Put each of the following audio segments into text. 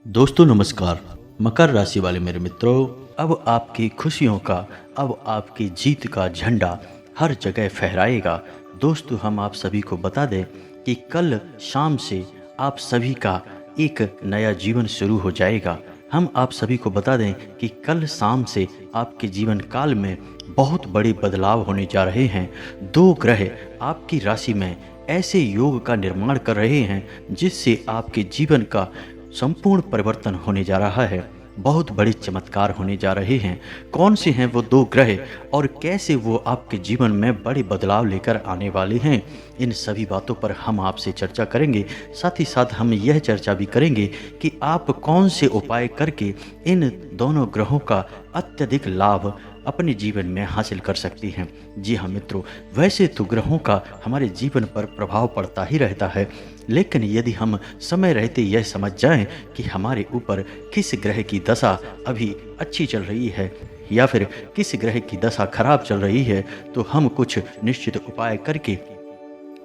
दोस्तों नमस्कार। मकर राशि वाले मेरे मित्रों, अब आपकी खुशियों का, अब आपकी जीत का झंडा हर जगह फहराएगा। दोस्तों हम आप सभी को बता दें कि कल शाम से आप सभी का एक नया जीवन शुरू हो जाएगा। हम आप सभी को बता दें कि कल शाम से आपके जीवन काल में बहुत बड़े बदलाव होने जा रहे हैं। दो ग्रह आपकी राशि में ऐसे योग का निर्माण कर रहे हैं जिससे आपके जीवन का संपूर्ण परिवर्तन होने जा रहा है। बहुत बड़े चमत्कार होने जा रहे हैं। कौन से हैं वो दो ग्रह और कैसे वो आपके जीवन में बड़े बदलाव लेकर आने वाले हैं, इन सभी बातों पर हम आपसे चर्चा करेंगे। साथ ही साथ हम यह चर्चा भी करेंगे कि आप कौन से उपाय करके इन दोनों ग्रहों का अत्यधिक लाभ अपने जीवन में हासिल कर सकती हैं। जी हाँ मित्रों, वैसे तो ग्रहों का हमारे जीवन पर प्रभाव पड़ता ही रहता है, लेकिन यदि हम समय रहते यह समझ जाएं कि हमारे ऊपर किस ग्रह की दशा अभी अच्छी चल रही है या फिर किस ग्रह की दशा खराब चल रही है, तो हम कुछ निश्चित उपाय करके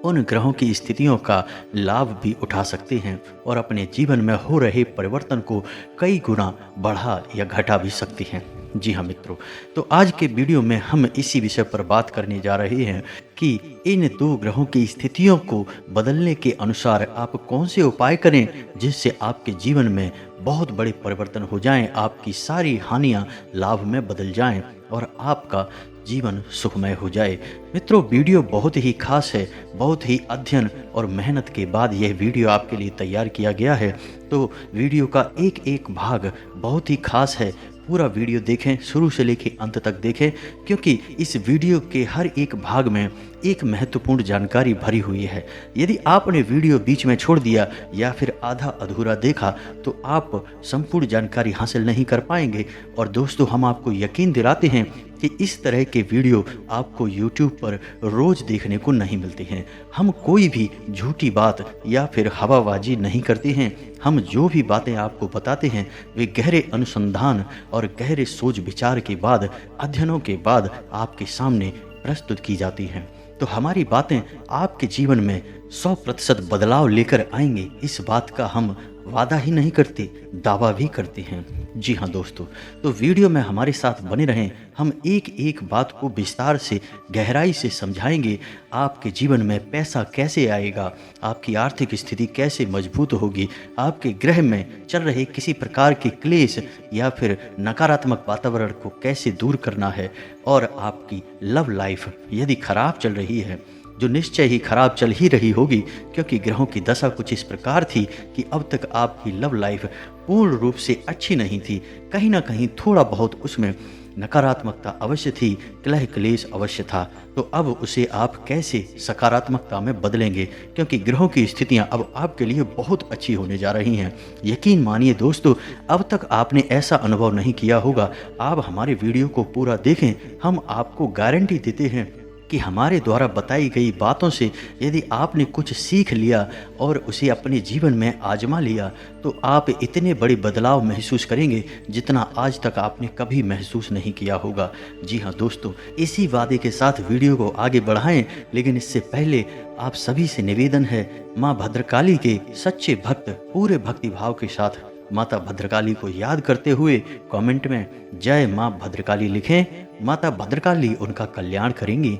उन ग्रहों की स्थितियों का लाभ भी उठा सकते हैं और अपने जीवन में हो रहे परिवर्तन को कई गुना बढ़ा या घटा भी सकते हैं। जी हाँ मित्रों, तो आज के वीडियो में हम इसी विषय पर बात करने जा रहे हैं कि इन दो ग्रहों की स्थितियों को बदलने के अनुसार आप कौन से उपाय करें जिससे आपके जीवन में बहुत बड़े परिवर्तन हो जाएं, आपकी सारी हानियां लाभ में बदल जाएं और आपका जीवन सुखमय हो जाए। मित्रों वीडियो बहुत ही खास है, बहुत ही अध्ययन और मेहनत के बाद यह वीडियो आपके लिए तैयार किया गया है। तो वीडियो का एक एक भाग बहुत ही खास है। पूरा वीडियो देखें, शुरू से लेकर अंत तक देखें, क्योंकि इस वीडियो के हर एक भाग में एक महत्वपूर्ण जानकारी भरी हुई है। यदि आपने वीडियो बीच में छोड़ दिया या फिर आधा अधूरा देखा तो आप संपूर्ण जानकारी हासिल नहीं कर पाएंगे। और दोस्तों हम आपको यकीन दिलाते हैं कि इस तरह के वीडियो आपको YouTube पर रोज़ देखने को नहीं मिलते हैं। हम कोई भी झूठी बात या फिर हवाबाजी नहीं करते हैं। हम जो भी बातें आपको बताते हैं वे गहरे अनुसंधान और गहरे सोच विचार के बाद, अध्ययनों के बाद आपके सामने प्रस्तुत की जाती हैं। तो हमारी बातें आपके जीवन में 100% बदलाव लेकर आएंगे, इस बात का हम वादा ही नहीं करते, दावा भी करते हैं। जी हाँ दोस्तों, तो वीडियो में हमारे साथ बने रहें। हम एक एक बात को विस्तार से, गहराई से समझाएंगे। आपके जीवन में पैसा कैसे आएगा, आपकी आर्थिक स्थिति कैसे मजबूत होगी, आपके ग्रह में चल रहे किसी प्रकार के क्लेश या फिर नकारात्मक वातावरण को कैसे दूर करना है, और आपकी लव लाइफ यदि खराब चल रही है, जो निश्चय ही खराब चल ही रही होगी, क्योंकि ग्रहों की दशा कुछ इस प्रकार थी कि अब तक आपकी लव लाइफ पूर्ण रूप से अच्छी नहीं थी। कहीं ना कहीं थोड़ा बहुत उसमें नकारात्मकता अवश्य थी, कलह क्लेश अवश्य था। तो अब उसे आप कैसे सकारात्मकता में बदलेंगे, क्योंकि ग्रहों की स्थितियां अब आपके लिए बहुत अच्छी होने जा रही हैं। यकीन मानिए दोस्तों, अब तक आपने ऐसा अनुभव नहीं किया होगा। आप हमारे वीडियो को पूरा देखें, हम आपको गारंटी देते हैं कि हमारे द्वारा बताई गई बातों से यदि आपने कुछ सीख लिया और उसे अपने जीवन में आजमा लिया तो आप इतने बड़े बदलाव महसूस करेंगे जितना आज तक आपने कभी महसूस नहीं किया होगा। जी हाँ दोस्तों, इसी वादे के साथ वीडियो को आगे बढ़ाएं, लेकिन इससे पहले आप सभी से निवेदन है, माँ भद्रकाली के सच्चे भक्त पूरे भक्तिभाव के साथ माता भद्रकाली को याद करते हुए कमेंट में जय माँ भद्रकाली लिखें। माता भद्रकाली उनका कल्याण करेंगी।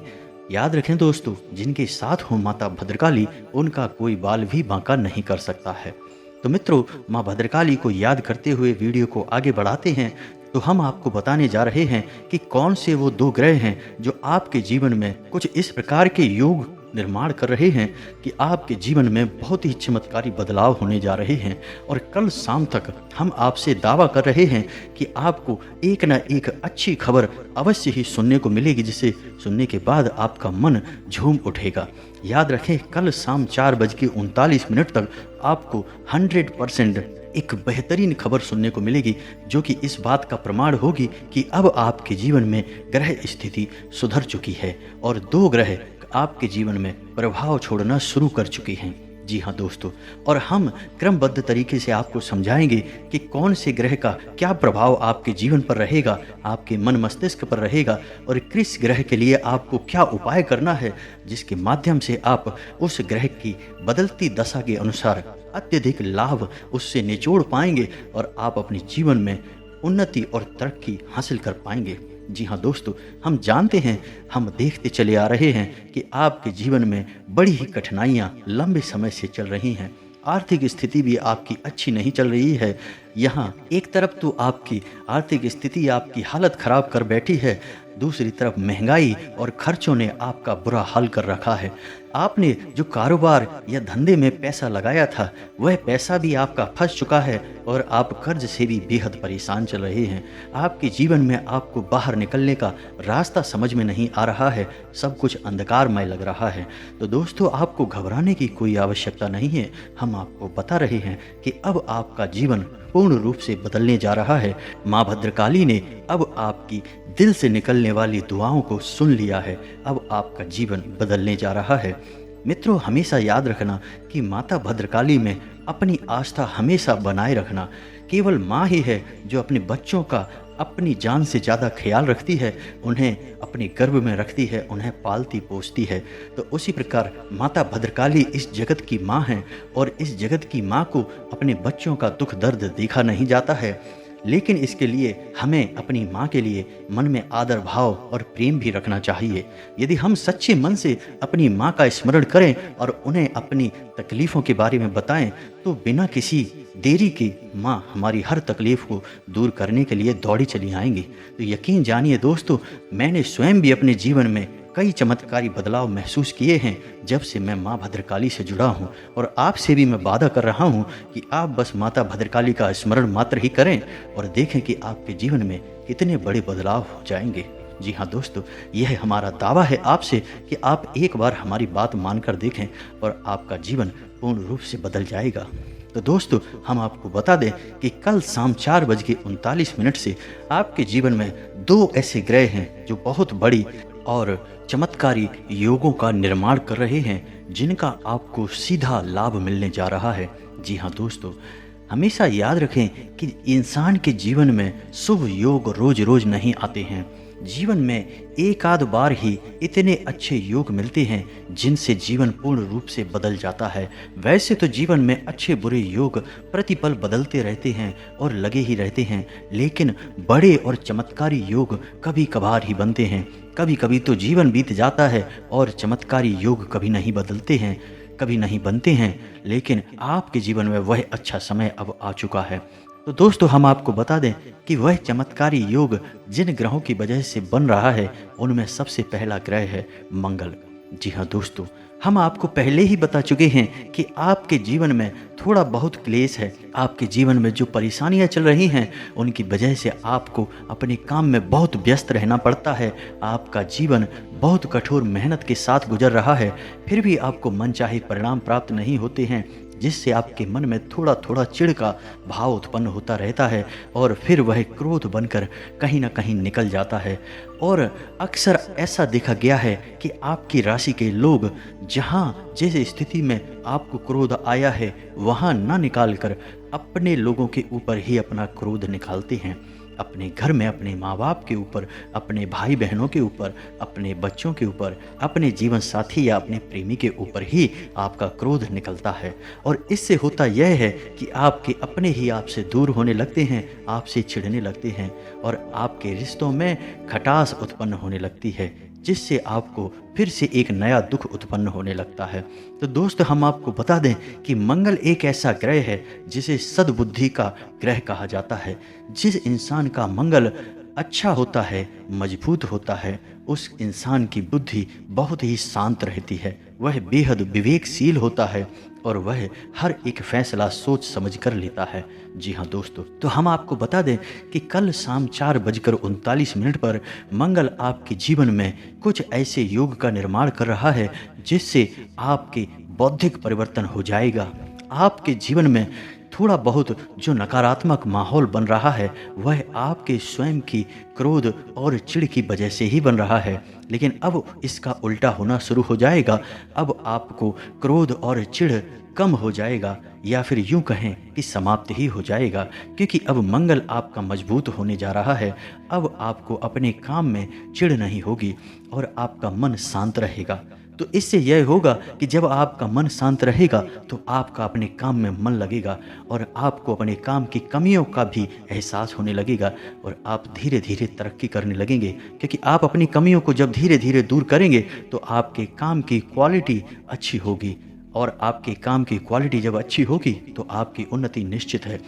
याद रखें दोस्तों, जिनके साथ हो माता भद्रकाली उनका कोई बाल भी बांका नहीं कर सकता है। तो मित्रों, माँ भद्रकाली को याद करते हुए वीडियो को आगे बढ़ाते हैं। तो हम आपको बताने जा रहे हैं कि कौन से वो दो ग्रह हैं जो आपके जीवन में कुछ इस प्रकार के योग निर्माण कर रहे हैं कि आपके जीवन में बहुत ही चमत्कारी बदलाव होने जा रहे हैं। और कल शाम तक हम आपसे दावा कर रहे हैं कि आपको एक ना एक अच्छी खबर अवश्य ही सुनने को मिलेगी, जिसे सुनने के बाद आपका मन झूम उठेगा। याद रखें, कल शाम 4:39 तक आपको 100% एक बेहतरीन खबर सुनने को मिलेगी, जो कि इस बात का प्रमाण होगी कि अब आपके जीवन में ग्रह स्थिति सुधर चुकी है और दो ग्रह आपके जीवन में प्रभाव छोड़ना शुरू कर चुके हैं। जी हाँ दोस्तों, और हम क्रमबद्ध तरीके से आपको समझाएंगे कि कौन से ग्रह का क्या प्रभाव आपके जीवन पर रहेगा, आपके मन मस्तिष्क पर रहेगा, और किस ग्रह के लिए आपको क्या उपाय करना है, जिसके माध्यम से आप उस ग्रह की बदलती दशा के अनुसार अत्यधिक लाभ उससे निचोड़ पाएंगे और आप अपने जीवन में उन्नति और तरक्की हासिल कर पाएंगे। जी हाँ दोस्तों, हम जानते हैं, हम देखते चले आ रहे हैं कि आपके जीवन में बड़ी ही कठिनाइयाँ लंबे समय से चल रही हैं। आर्थिक स्थिति भी आपकी अच्छी नहीं चल रही है। यहाँ एक तरफ तो आपकी आर्थिक स्थिति, आपकी हालत खराब कर बैठी है, दूसरी तरफ महंगाई और खर्चों ने आपका बुरा हाल कर रखा है। आपने जो कारोबार या धंधे में पैसा लगाया था, वह पैसा भी आपका फंस चुका है और आप कर्ज से भी बेहद परेशान चल रहे हैं। आपके जीवन में आपको बाहर निकलने का रास्ता समझ में नहीं आ रहा है, सब कुछ अंधकारमय लग रहा है। तो दोस्तों, आपको घबराने की कोई आवश्यकता नहीं है। हम आपको बता रहे हैं कि अब आपका जीवन पूर्ण रूप से बदलने जा रहा है। माँ भद्रकाली ने अब आपकी दिल से निकलने वाली दुआओं को सुन लिया है। अब आपका जीवन बदलने जा रहा है। मित्रों, हमेशा याद रखना कि माता भद्रकाली में अपनी आस्था हमेशा बनाए रखना। केवल माँ ही है जो अपने बच्चों का अपनी जान से ज़्यादा ख्याल रखती है, उन्हें अपने गर्भ में रखती है, उन्हें पालती पोसती है। तो उसी प्रकार माता भद्रकाली इस जगत की माँ हैं और इस जगत की माँ को अपने बच्चों का दुख दर्द देखा नहीं जाता है, लेकिन इसके लिए हमें अपनी माँ के लिए मन में आदर भाव और प्रेम भी रखना चाहिए। यदि हम सच्चे मन से अपनी माँ का स्मरण करें और उन्हें अपनी तकलीफ़ों के बारे में बताएं, तो बिना किसी देरी के माँ हमारी हर तकलीफ़ को दूर करने के लिए दौड़ी चली आएंगी। तो यकीन जानिए दोस्तों, मैंने स्वयं भी अपने जीवन में कई चमत्कारी बदलाव महसूस किए हैं जब से मैं माँ भद्रकाली से जुड़ा हूँ। और आपसे भी मैं वादा कर रहा हूँ कि आप बस माता भद्रकाली का स्मरण मात्र ही करें और देखें कि आपके जीवन में कितने बड़े बदलाव हो जाएंगे। जी हाँ दोस्तों, यह हमारा दावा है आपसे कि आप एक बार हमारी बात मानकर देखें और आपका जीवन पूर्ण रूप से बदल जाएगा। तो दोस्तों, हम आपको बता दें कि कल शाम 4:39 से आपके जीवन में 2 ऐसे ग्रह हैं जो बहुत बड़ी और चमत्कारी योगों का निर्माण कर रहे हैं, जिनका आपको सीधा लाभ मिलने जा रहा है। जी हाँ दोस्तों, हमेशा याद रखें कि इंसान के जीवन में शुभ योग रोज रोज नहीं आते हैं। जीवन में एक आध बार ही इतने अच्छे योग मिलते हैं जिनसे जीवन पूर्ण रूप से बदल जाता है। वैसे तो जीवन में अच्छे बुरे योग प्रतिपल बदलते रहते हैं और लगे ही रहते हैं, लेकिन बड़े और चमत्कारी योग कभी कभार ही बनते हैं। कभी कभी तो जीवन बीत जाता है और चमत्कारी योग कभी नहीं बदलते हैं, कभी नहीं बनते हैं, लेकिन आपके जीवन में वह अच्छा समय अब आ चुका है। तो दोस्तों, हम आपको बता दें कि वह चमत्कारी योग जिन ग्रहों की वजह से बन रहा है, उनमें सबसे पहला ग्रह है मंगल। जी हाँ दोस्तों, हम आपको पहले ही बता चुके हैं कि आपके जीवन में थोड़ा बहुत क्लेश है। आपके जीवन में जो परेशानियां चल रही हैं, उनकी वजह से आपको अपने काम में बहुत व्यस्त रहना पड़ता है। आपका जीवन बहुत कठोर मेहनत के साथ गुजर रहा है, फिर भी आपको मनचाहे परिणाम प्राप्त नहीं होते हैं, जिससे आपके मन में थोड़ा थोड़ा चिढ़ का भाव उत्पन्न होता रहता है और फिर वह क्रोध बनकर कहीं ना कहीं निकल जाता है। और अक्सर ऐसा देखा गया है कि आपकी राशि के लोग जहाँ जिस स्थिति में आपको क्रोध आया है, वहाँ ना निकाल कर अपने लोगों के ऊपर ही अपना क्रोध निकालते हैं। अपने घर में अपने माँ बाप के ऊपर, अपने भाई बहनों के ऊपर, अपने बच्चों के ऊपर, अपने जीवन साथी या अपने प्रेमी के ऊपर ही आपका क्रोध निकलता है। और इससे होता यह है कि आपके अपने ही आपसे दूर होने लगते हैं, आपसे चिढ़ने लगते हैं और आपके रिश्तों में खटास उत्पन्न होने लगती है, जिससे आपको फिर से एक नया दुख उत्पन्न होने लगता है। तो दोस्त, हम आपको बता दें कि मंगल एक ऐसा ग्रह है जिसे सद्बुद्धि का ग्रह कहा जाता है। जिस इंसान का मंगल अच्छा होता है, मजबूत होता है, उस इंसान की बुद्धि बहुत ही शांत रहती है, वह बेहद विवेकशील होता है और वह हर एक फैसला सोच समझ कर लेता है। जी हाँ दोस्तों, तो हम आपको बता दें कि कल शाम 4:39 पर मंगल आपके जीवन में कुछ ऐसे योग का निर्माण कर रहा है जिससे आपके बौद्धिक परिवर्तन हो जाएगा। आपके जीवन में थोड़ा बहुत जो नकारात्मक माहौल बन रहा है, वह आपके स्वयं की क्रोध और चिढ़ की वजह से ही बन रहा है, लेकिन अब इसका उल्टा होना शुरू हो जाएगा। अब आपको क्रोध और चिढ़ कम हो जाएगा, या फिर यूं कहें कि समाप्त ही हो जाएगा, क्योंकि अब मंगल आपका मजबूत होने जा रहा है। अब आपको अपने काम में चिढ़ नहीं होगी और आपका मन शांत रहेगा। तो इससे यह होगा कि जब आपका मन शांत रहेगा तो आपका अपने काम में मन लगेगा और आपको अपने काम की कमियों का भी एहसास होने लगेगा और आप धीरे धीरे तरक्की करने लगेंगे, क्योंकि आप अपनी कमियों को जब धीरे धीरे दूर करेंगे तो आपके काम की क्वालिटी अच्छी होगी और आपके काम की क्वालिटी जब अच्छी होगी तो आपकी उन्नति निश्चित है।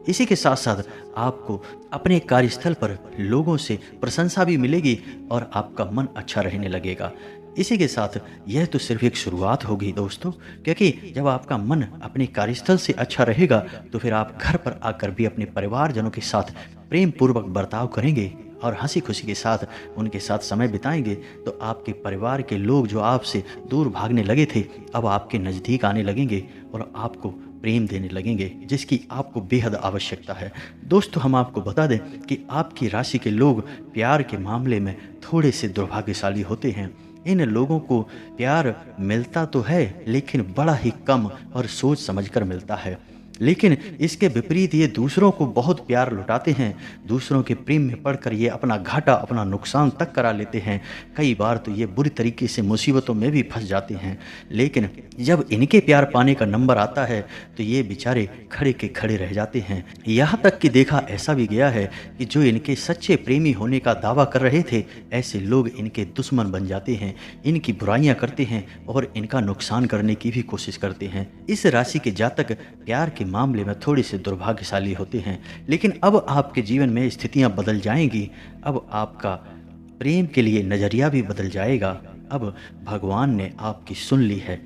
इसी के साथ साथ आपको अपने कार्यस्थल पर लोगों से प्रशंसा भी मिलेगी और आपका मन अच्छा रहने लगेगा। इसी के साथ यह तो सिर्फ एक शुरुआत होगी दोस्तों, क्योंकि जब आपका मन अपने कार्यस्थल से अच्छा रहेगा तो फिर आप घर पर आकर भी अपने परिवारजनों के साथ प्रेम पूर्वक बर्ताव करेंगे और हंसी खुशी के साथ उनके साथ समय बिताएंगे तो आपके परिवार के लोग जो आपसे दूर भागने लगे थे अब आपके नज़दीक आने लगेंगे और आपको प्रेम देने लगेंगे, जिसकी आपको बेहद आवश्यकता है। दोस्तों, हम आपको बता दें कि आपकी राशि के लोग प्यार के मामले में थोड़े से दुर्भाग्यशाली होते हैं। इन लोगों को प्यार मिलता तो है लेकिन बड़ा ही कम और सोच समझकर मिलता है। लेकिन इसके विपरीत ये दूसरों को बहुत प्यार लुटाते हैं। दूसरों के प्रेम में पड़कर ये अपना घाटा, अपना नुकसान तक करा लेते हैं। कई बार तो ये बुरी तरीके से मुसीबतों में भी फंस जाते हैं। लेकिन जब इनके प्यार पाने का नंबर आता है तो ये बेचारे खड़े के खड़े रह जाते हैं। यहाँ तक कि देखा ऐसा भी गया है कि जो इनके सच्चे प्रेमी होने का दावा कर रहे थे, ऐसे लोग इनके दुश्मन बन जाते हैं, इनकी बुराइयां करते हैं और इनका नुकसान करने की भी कोशिश करते हैं। इस राशि के जातक प्यार के मामले में थोड़े से दुर्भाग्यशाली होते हैं। लेकिन अब आपके जीवन में स्थितियां बदल जाएंगी। अब आपका प्रेम के लिए नज़रिया भी बदल जाएगा। अब भगवान ने आपकी सुन ली है,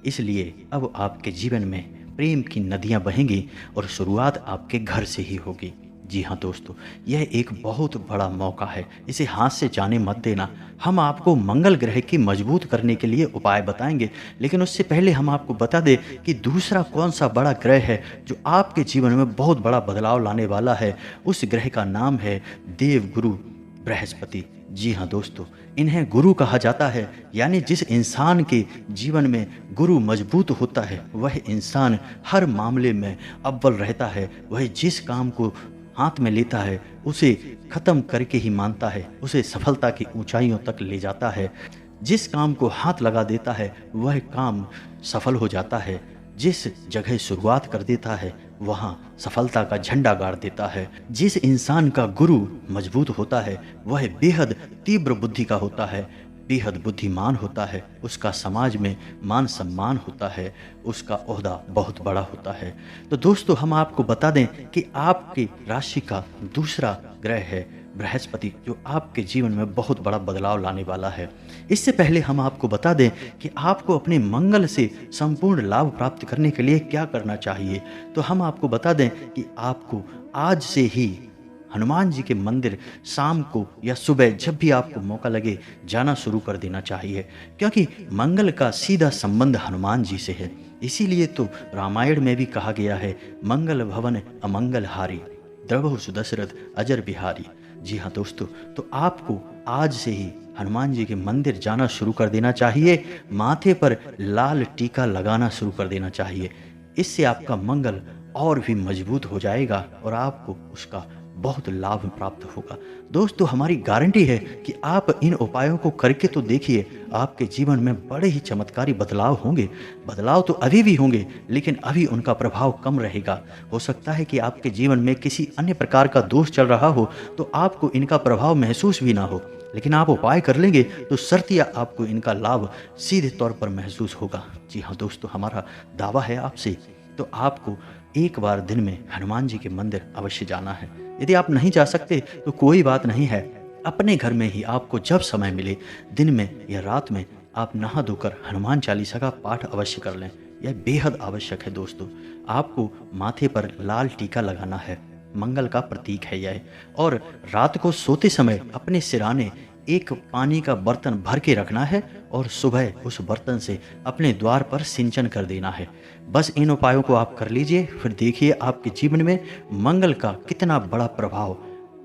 इसलिए अब आपके जीवन में प्रेम की नदियां बहेंगी और शुरुआत आपके घर से ही होगी। जी हाँ दोस्तों, यह एक बहुत बड़ा मौका है, इसे हाथ से जाने मत देना। हम आपको मंगल ग्रह की मजबूत करने के लिए उपाय बताएंगे, लेकिन उससे पहले हम आपको बता दें कि दूसरा कौन सा बड़ा ग्रह है जो आपके जीवन में बहुत बड़ा बदलाव लाने वाला है। उस ग्रह का नाम है देवगुरु बृहस्पति। जी हाँ दोस्तों, इन्हें गुरु कहा जाता है, यानी जिस इंसान के जीवन में गुरु मजबूत होता है वह इंसान हर मामले में अव्वल रहता है। वह जिस काम को हाथ में लेता है उसे ख़त्म करके ही मानता है, उसे सफलता की ऊंचाइयों तक ले जाता है। जिस काम को हाथ लगा देता है वह काम सफल हो जाता है। जिस जगह शुरुआत कर देता है वहाँ सफलता का झंडा गाड़ देता है। जिस इंसान का गुरु मजबूत होता है वह बेहद तीव्र बुद्धि का होता है, बेहद बुद्धिमान होता है, उसका समाज में मान सम्मान होता है, उसका ओहदा बहुत बड़ा होता है। तो दोस्तों, हम आपको बता दें कि आपकी राशि का दूसरा ग्रह है बृहस्पति, जो आपके जीवन में बहुत बड़ा बदलाव लाने वाला है। इससे पहले हम आपको बता दें कि आपको अपने मंगल से संपूर्ण लाभ प्राप्त करने के लिए क्या करना चाहिए। तो हम आपको बता दें कि आपको आज से ही हनुमान जी के मंदिर शाम को या सुबह जब भी आपको मौका लगे जाना शुरू कर देना चाहिए, क्योंकि मंगल का सीधा संबंध हनुमान जी से है। इसीलिए तो रामायण में भी कहा गया है, मंगल भवन अमंगल हारी, द्रवहु सुदशरथ अजर बिहारी। जी हाँ दोस्तों, तो आपको आज से ही हनुमान जी के मंदिर जाना शुरू कर देना चाहिए, माथे पर लाल टीका लगाना शुरू कर देना चाहिए। इससे आपका मंगल और भी मजबूत हो जाएगा और आपको उसका बहुत लाभ प्राप्त होगा। दोस्तों, हमारी गारंटी है कि आप इन उपायों को करके तो देखिए, आपके जीवन में बड़े ही चमत्कारी बदलाव होंगे। बदलाव तो अभी भी होंगे, लेकिन अभी उनका प्रभाव कम रहेगा। हो सकता है कि आपके जीवन में किसी अन्य प्रकार का दोष चल रहा हो तो आपको इनका प्रभाव महसूस भी ना हो, लेकिन आप उपाय कर लेंगे तो शर्तिया आपको इनका लाभ सीधे तौर पर महसूस होगा। जी हाँ दोस्तों, हमारा दावा है आपसे। तो आपको एक बार दिन में हनुमान जी के मंदिर अवश्य जाना है। यदि आप नहीं जा सकते तो कोई बात नहीं है, अपने घर में ही आपको जब समय मिले, दिन में या रात में, आप नहा धोकर हनुमान चालीसा का पाठ अवश्य कर लें। यह बेहद आवश्यक है दोस्तों। आपको माथे पर लाल टीका लगाना है, मंगल का प्रतीक है यह। और रात को सोते समय अपने सिराने एक पानी का बर्तन भर के रखना है और सुबह उस बर्तन से अपने द्वार पर सिंचन कर देना है। बस इन उपायों को आप कर लीजिए, फिर देखिए आपके जीवन में मंगल का कितना बड़ा प्रभाव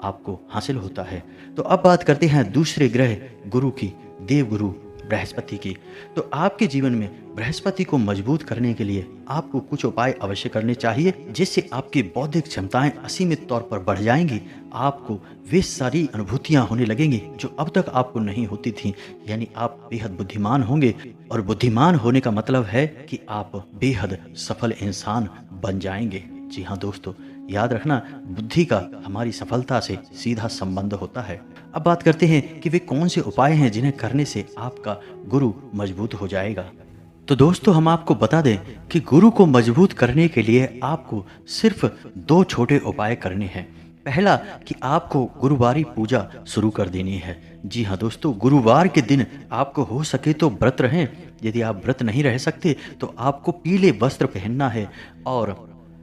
आपको हासिल होता है। तो अब बात करते हैं दूसरे ग्रह गुरु की, देवगुरु बृहस्पति की। तो आपके जीवन में बृहस्पति को मजबूत करने के लिए आपको कुछ उपाय अवश्य करने चाहिए, जिससे आपकी बौद्धिक क्षमताएं असीमित तौर पर बढ़ जाएंगी। आपको वे सारी अनुभूतियां होने लगेंगी जो अब तक आपको नहीं होती थी, यानी आप बेहद बुद्धिमान होंगे। और बुद्धिमान होने का मतलब है कि आप बेहद सफल इंसान बन जाएंगे। जी हाँ दोस्तों, याद रखना, बुद्धि का हमारी सफलता से सीधा संबंध होता है। अब बात करते हैं कि वे कौन से उपाय हैं जिन्हें करने से आपका गुरु मजबूत हो जाएगा। तो दोस्तों, हम आपको बता दें कि गुरु को मजबूत करने के लिए आपको सिर्फ 2 छोटे उपाय करने हैं। पहला कि आपको गुरुवारी पूजा शुरू कर देनी है। जी हाँ दोस्तों, गुरुवार के दिन आपको हो सके तो व्रत रहें। यदि आप व्रत नहीं रह सकते तो आपको पीले वस्त्र पहनना है और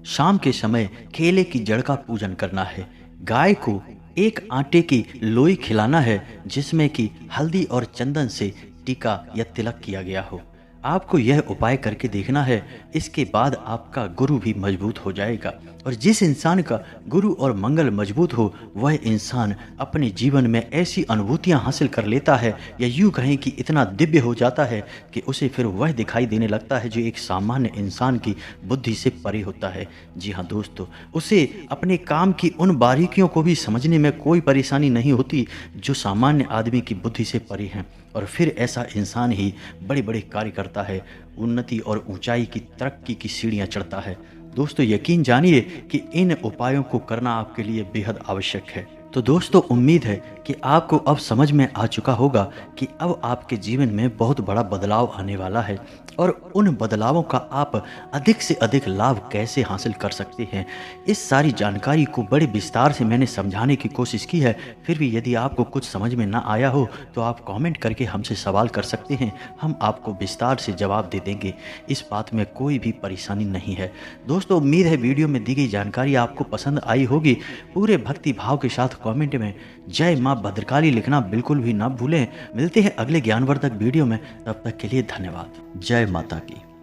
शाम के समय केले की जड़ का पूजन करना है। गाय को एक आटे की लोई खिलाना है जिसमें कि हल्दी और चंदन से टीका या तिलक किया गया हो। आपको यह उपाय करके देखना है, इसके बाद आपका गुरु भी मजबूत हो जाएगा। और जिस इंसान का गुरु और मंगल मजबूत हो, वह इंसान अपने जीवन में ऐसी अनुभूतियां हासिल कर लेता है, या यूँ कहें कि इतना दिव्य हो जाता है कि उसे फिर वह दिखाई देने लगता है जो एक सामान्य इंसान की बुद्धि से परे होता है। जी हाँ दोस्तों, उसे अपने काम की उन बारीकियों को भी समझने में कोई परेशानी नहीं होती जो सामान्य आदमी की बुद्धि से परे हैं। और फिर ऐसा इंसान ही बड़े बड़े कार्य करता है, उन्नति और ऊंचाई की तरक्की की सीढ़ियां चढ़ता है। दोस्तों, यकीन जानिए कि इन उपायों को करना आपके लिए बेहद आवश्यक है। तो दोस्तों, उम्मीद है कि आपको अब समझ में आ चुका होगा कि अब आपके जीवन में बहुत बड़ा बदलाव आने वाला है और उन बदलावों का आप अधिक से अधिक लाभ कैसे हासिल कर सकते हैं। इस सारी जानकारी को बड़े विस्तार से मैंने समझाने की कोशिश की है। फिर भी यदि आपको कुछ समझ में ना आया हो तो आप कमेंट करके हमसे सवाल कर सकते हैं, हम आपको विस्तार से जवाब दे देंगे। इस बात में कोई भी परेशानी नहीं है। दोस्तों, उम्मीद है वीडियो में दी गई जानकारी आपको पसंद आई होगी। पूरे भक्ति भाव के साथ कमेंट में जय माँ भद्रकाली लिखना बिल्कुल भी ना भूलें। मिलते हैं अगले ज्ञानवर्धक वीडियो में, तब तक के लिए धन्यवाद। जय माता की।